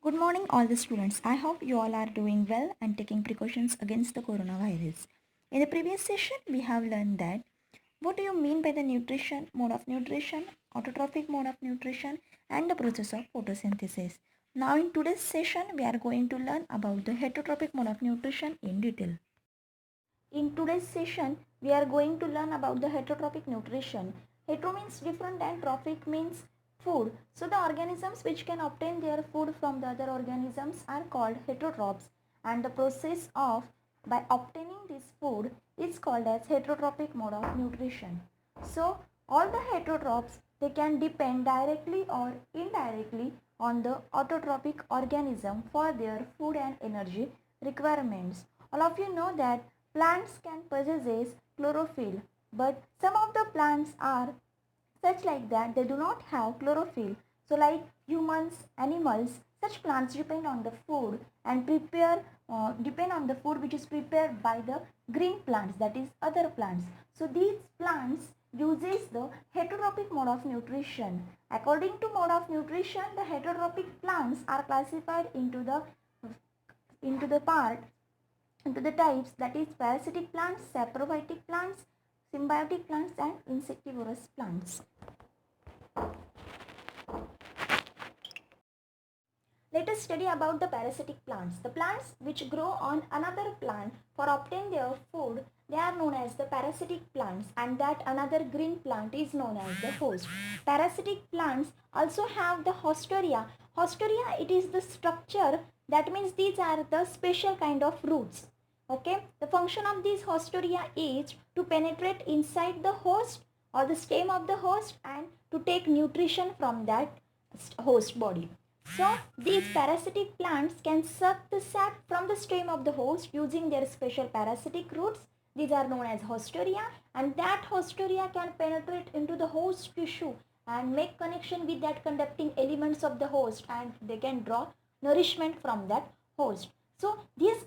Good morning, all the students. I hope you all are doing well and taking precautions against the coronavirus. In the previous session, we have learned that what do you mean by the nutrition, mode of nutrition, autotrophic mode of nutrition, and the process of photosynthesis. Now, in today's session, we are going to learn about the heterotrophic mode of nutrition in detail. In today's session, we are going to learn about the heterotrophic nutrition. Hetero means different and trophic means food. So the organisms which can obtain their food from the other organisms are called heterotrophs, and the process of by obtaining this food is called as heterotrophic mode of nutrition. So all the heterotrophs, they can depend directly or indirectly on the autotrophic organism for their food and energy requirements. All of you know that plants can possess chlorophyll, but some of the plants are such like that they do not have chlorophyll. So like humans, animals, such plants depend on the food and depend on the food which is prepared by the green plants, that is other plants. So these plants uses the heterotrophic mode of nutrition. According to mode of nutrition, the heterotrophic plants are classified into the part into the types, that is parasitic plants, saprophytic plants, symbiotic plants, and insectivorous plants. Let us study about the parasitic plants. The plants which grow on another plant for obtain their food, they are known as the parasitic plants, and that another green plant is known as the host. Parasitic plants also have the hostoria. Hostoria, it is the structure, that means these are the special kind of roots. Okay, the function of these hostoria is to penetrate inside the host or the stem of the host and to take nutrition from that host body. So these parasitic plants can suck the sap from the stem of the host using their special parasitic roots. These are known as hostoria, and that hostoria can penetrate into the host tissue and make connection with that conducting elements of the host, and they can draw nourishment from that host. So in this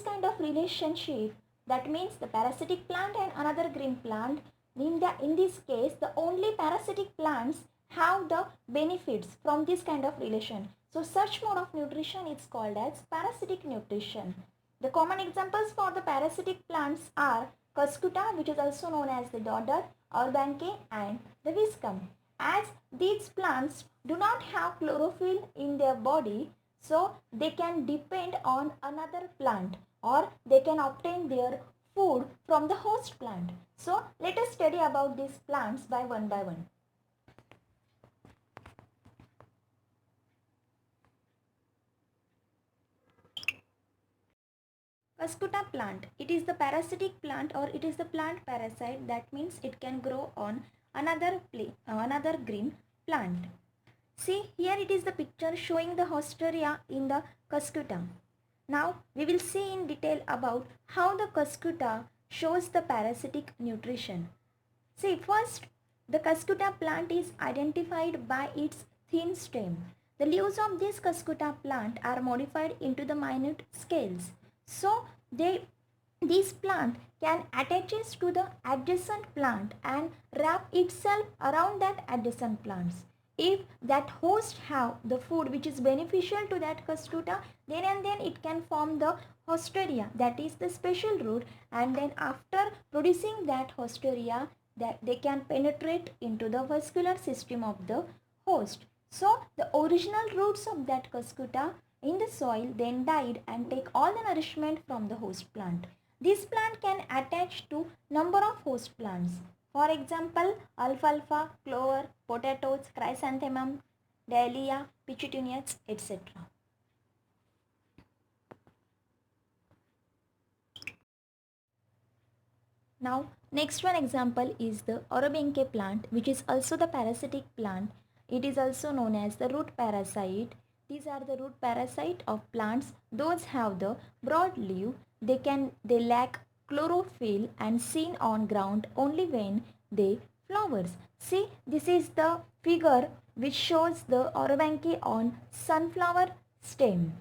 kind of relationship, that means the parasitic plant and another green plant, in this case the only parasitic plants have the benefits from this kind of relation. So such mode of nutrition is called as parasitic nutrition. The common examples for the parasitic plants are Cuscuta, which is also known as the dodder, Auerbanke, and the Viscum. As these plants do not have chlorophyll in their body, so they can depend on another plant or they can obtain their food from the host plant. So let us study about these plants by one. Cuscuta plant. It is the parasitic plant or it is the plant parasite. That means it can grow on another green plant. See, here it is the picture showing the hostoria in the Cuscuta. Now we will see in detail about how the Cuscuta shows the parasitic nutrition. See, first the Cuscuta plant is identified by its thin stem. The leaves of this Cuscuta plant are modified into the minute scales. So this plant can attaches to the adjacent plant and wrap itself around that adjacent plants. If that host have the food which is beneficial to that Cuscuta, then and then it can form the hostoria, that is the special root, and then after producing that hostoria, that they can penetrate into the vascular system of the host. So the original roots of that Cuscuta in the soil then died and take all the nourishment from the host plant. This plant can attach to number of host plants. For example, alfalfa, clover, potatoes, chrysanthemum, dahlia, petunias, etc. Now, next one example is the Orobenke plant, which is also the parasitic plant. It is also known as the root parasite. These are the root parasite of plants. Those have the broad leaf. They lack chlorophyll and seen on ground only when they flowers. See, this is the figure which shows the Orobanche on sunflower stem.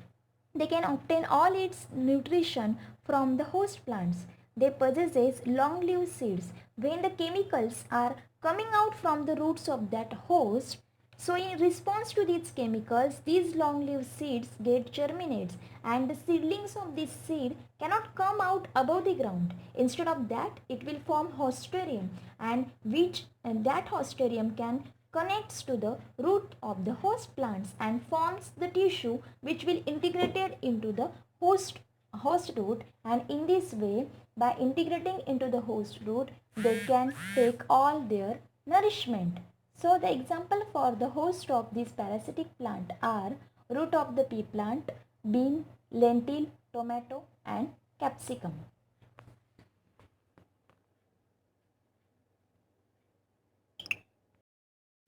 They can obtain all its nutrition from the host plants. They possess long-lived seeds. When the chemicals are coming out from the roots of that host, So in response to these chemicals, these long-lived seeds get germinates, and the seedlings of this seed cannot come out above the ground. Instead of that, it will form hosterium, and that hosterium can connects to the root of the host plants and forms the tissue which will integrated into the host root, and in this way, by integrating into the host root, they can take all their nourishment. So the example for the host of this parasitic plant are root of the pea plant, bean, lentil, tomato and capsicum.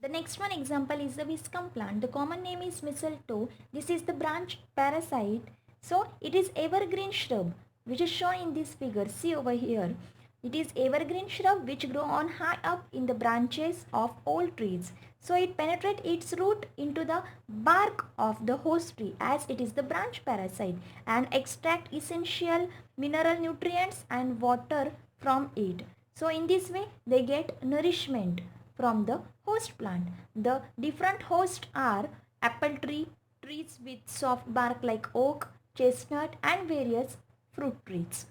The next one example is the viscum plant. The common name is mistletoe. This is the branch parasite. So it is evergreen shrub which is shown in this figure. See over here. It is evergreen shrub which grow on high up in the branches of old trees. So it penetrates its root into the bark of the host tree as it is the branch parasite and extract essential mineral nutrients and water from it. So in this way they get nourishment from the host plant. The different hosts are apple tree, trees with soft bark like oak, chestnut and various fruit trees.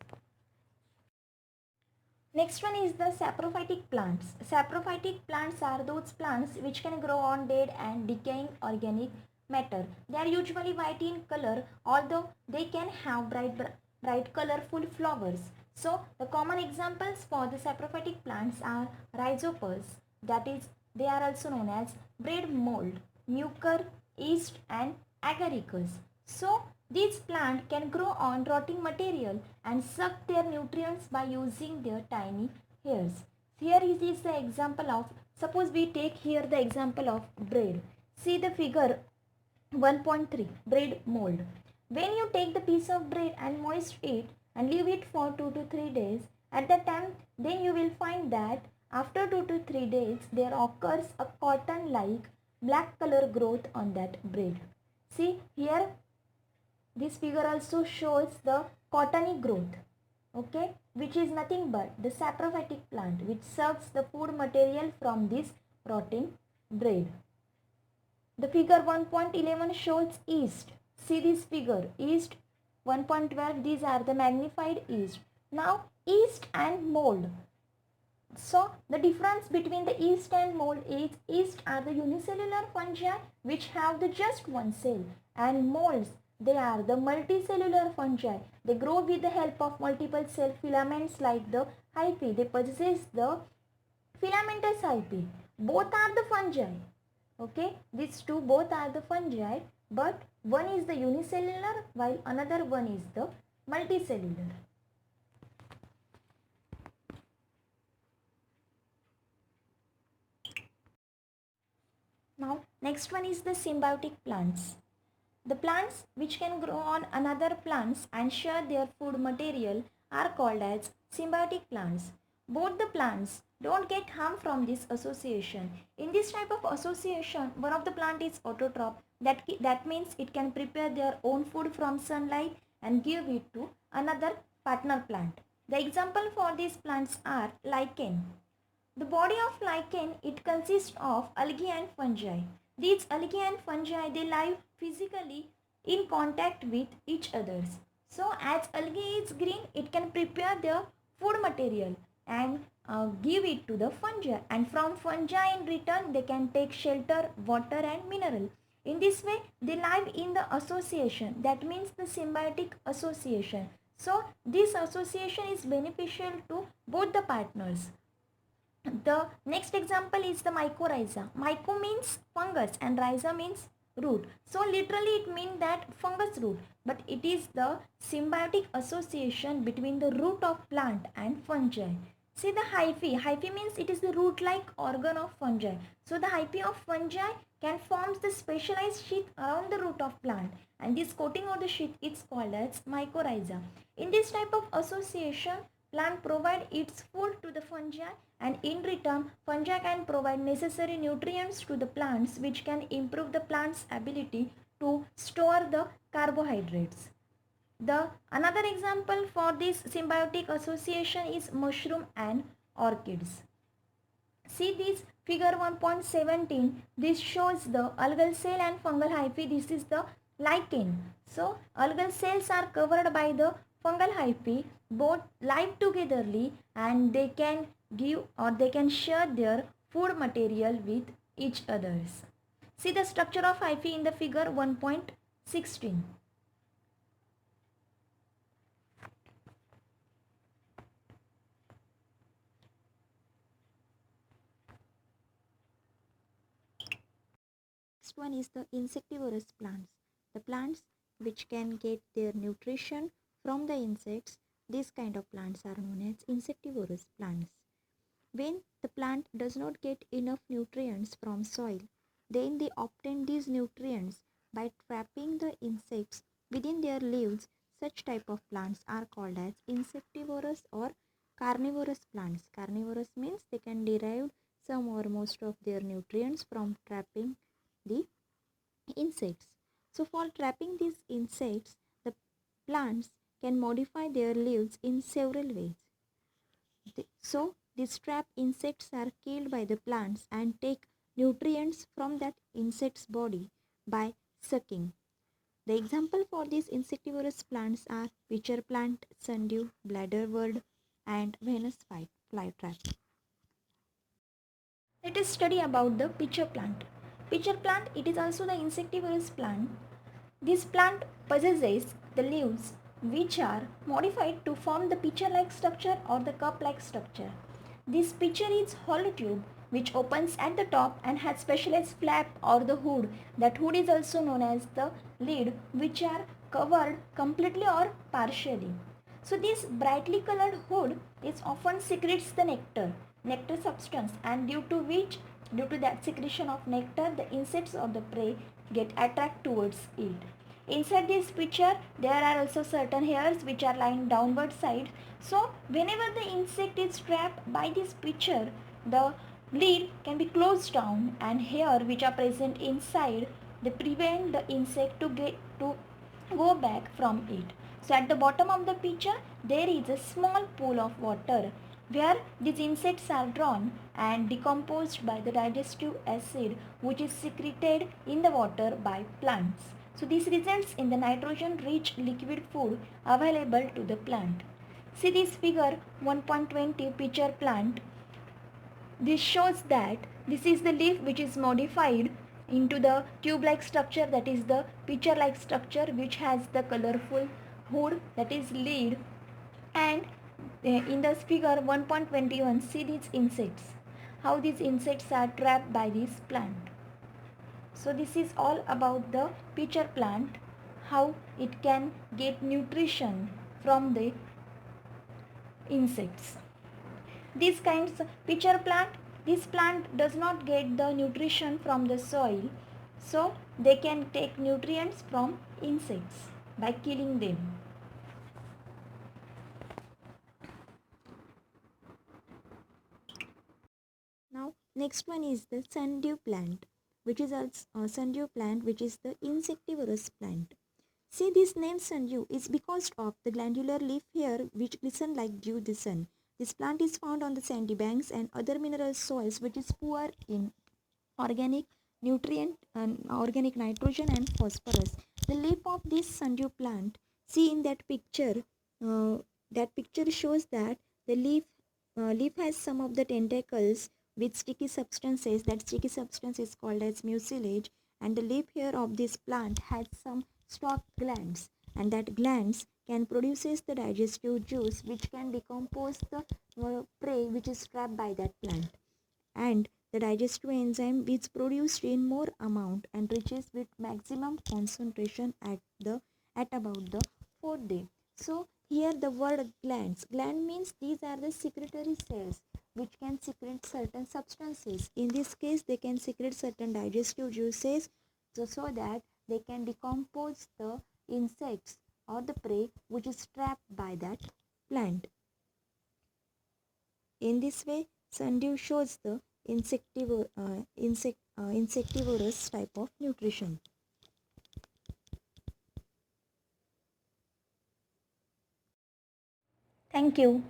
Next one is the saprophytic plants. Saprophytic plants are those plants which can grow on dead and decaying organic matter. They are usually white in color, although they can have bright colorful flowers. So the common examples for the saprophytic plants are rhizopus, that is they are also known as bread mold, mucor, yeast and agaricus. So these plants can grow on rotting material and suck their nutrients by using their tiny hairs. Here is the example of, suppose we take here the example of bread. See the figure 1.3, bread mold. When you take the piece of bread and moist it and leave it for 2 to 3 days, at that time then you will find that after 2 to 3 days there occurs a cotton like black color growth on that bread. See here this figure also shows the cottony growth, okay, which is nothing but the saprophytic plant which serves the food material from this rotting bread. The figure 1.11 shows yeast. See this figure, yeast 1.12, these are the magnified yeast. Now yeast and mold. So the difference between the yeast and mold is yeast are the unicellular fungi which have the just one cell, and molds they are the multicellular fungi. They grow with the help of multiple cell filaments like the hyphae. They possess the filamentous hyphae. Both are the fungi. Okay, these two both are the fungi, but one is the unicellular while another one is the multicellular. Now next one is the symbiotic plants. The plants which can grow on another plants and share their food material are called as symbiotic plants. Both the plants don't get harm from this association. In this type of association, one of the plant is autotroph. That means it can prepare their own food from sunlight and give it to another partner plant. The example for these plants are lichen. The body of lichen, it consists of algae and fungi. These algae and fungi, they live physically in contact with each others. So as algae is green, it can prepare their food material and give it to the fungi, and from fungi in return they can take shelter, water and mineral. In this way they live in the association, that means the symbiotic association. So this association is beneficial to both the partners. The next example is the mycorrhiza. Myco means fungus and rhiza means root. So literally it means that fungus root, but it is the symbiotic association between the root of plant and fungi. See the hyphae. Hyphae means it is the root-like organ of fungi. So the hyphae of fungi can form the specialized sheath around the root of plant, and this coating of the sheath is called as mycorrhiza. In this type of association, plant provide its food to the fungi, and in return fungi can provide necessary nutrients to the plants which can improve the plant's ability to store the carbohydrates. The another example for this symbiotic association is mushroom and orchids. See this figure 1.17. This shows the algal cell and fungal hyphae. This is the lichen. So algal cells are covered by the fungal hyphae, both live togetherly, and they can give or they can share their food material with each others. See the structure of hyphae in the figure 1.16. Next one is the insectivorous plants. The plants which can get their nutrition from the insects, these kind of plants are known as insectivorous plants. When the plant does not get enough nutrients from soil, then they obtain these nutrients by trapping the insects within their leaves. Such type of plants are called as insectivorous or carnivorous plants. Carnivorous means they can derive some or most of their nutrients from trapping the insects. So for trapping these insects, the plants can modify their leaves in several ways. So these trapped insects are killed by the plants and take nutrients from that insect's body by sucking. The example for these insectivorous plants are pitcher plant, sundew, bladderwort, and Venus flytrap. Let us study about the pitcher plant. Pitcher plant, it is also the insectivorous plant. This plant possesses the leaves which are modified to form the pitcher-like structure or the cup-like structure. This pitcher is hollow tube which opens at the top and has specialized flap or the hood. That hood is also known as the lid, which are covered completely or partially. So this brightly colored hood is often secretes the nectar substance, and due to that secretion of nectar, the insects or the prey get attracted towards it. Inside this pitcher, there are also certain hairs which are lying downward side. So whenever the insect is trapped by this pitcher, the lid can be closed down, and hair which are present inside, they prevent the insect to go back from it. So at the bottom of the pitcher, there is a small pool of water where these insects are drawn and decomposed by the digestive acid which is secreted in the water by plants. So this results in the nitrogen rich liquid food available to the plant. See this figure 1.20 pitcher plant. This shows that this is the leaf which is modified into the tube-like structure, that is the pitcher-like structure, which has the colorful hood, that is lid. And in this figure 1.21, see these insects, how these insects are trapped by this plant. So this is all about the pitcher plant, how it can get nutrition from the insects. These kinds of pitcher plant, this plant does not get the nutrition from the soil, so they can take nutrients from insects by killing them. Now next one is the sundew plant, which is also sundew plant, which is the insectivorous plant. See, this name sundew is because of the glandular leaf hair which glisten like dew the sun. This plant is found on the sandy banks and other mineral soils which is poor in organic nutrient and organic nitrogen and phosphorus. The leaf of this sundew plant, see in that picture shows that the leaf has some of the tentacles with sticky substances. That sticky substance is called as mucilage, and the leaf hair of this plant has some stalk glands, and that glands can produces the digestive juice which can decompose the prey which is trapped by that plant, and the digestive enzyme is produced in more amount and reaches with maximum concentration at about the fourth day. So here the word gland means these are the secretory cells which can secrete certain substances. In this case, they can secrete certain digestive juices so that they can decompose the insects or the prey which is trapped by that plant. In this way, sundew shows the insectivorous type of nutrition. Thank you.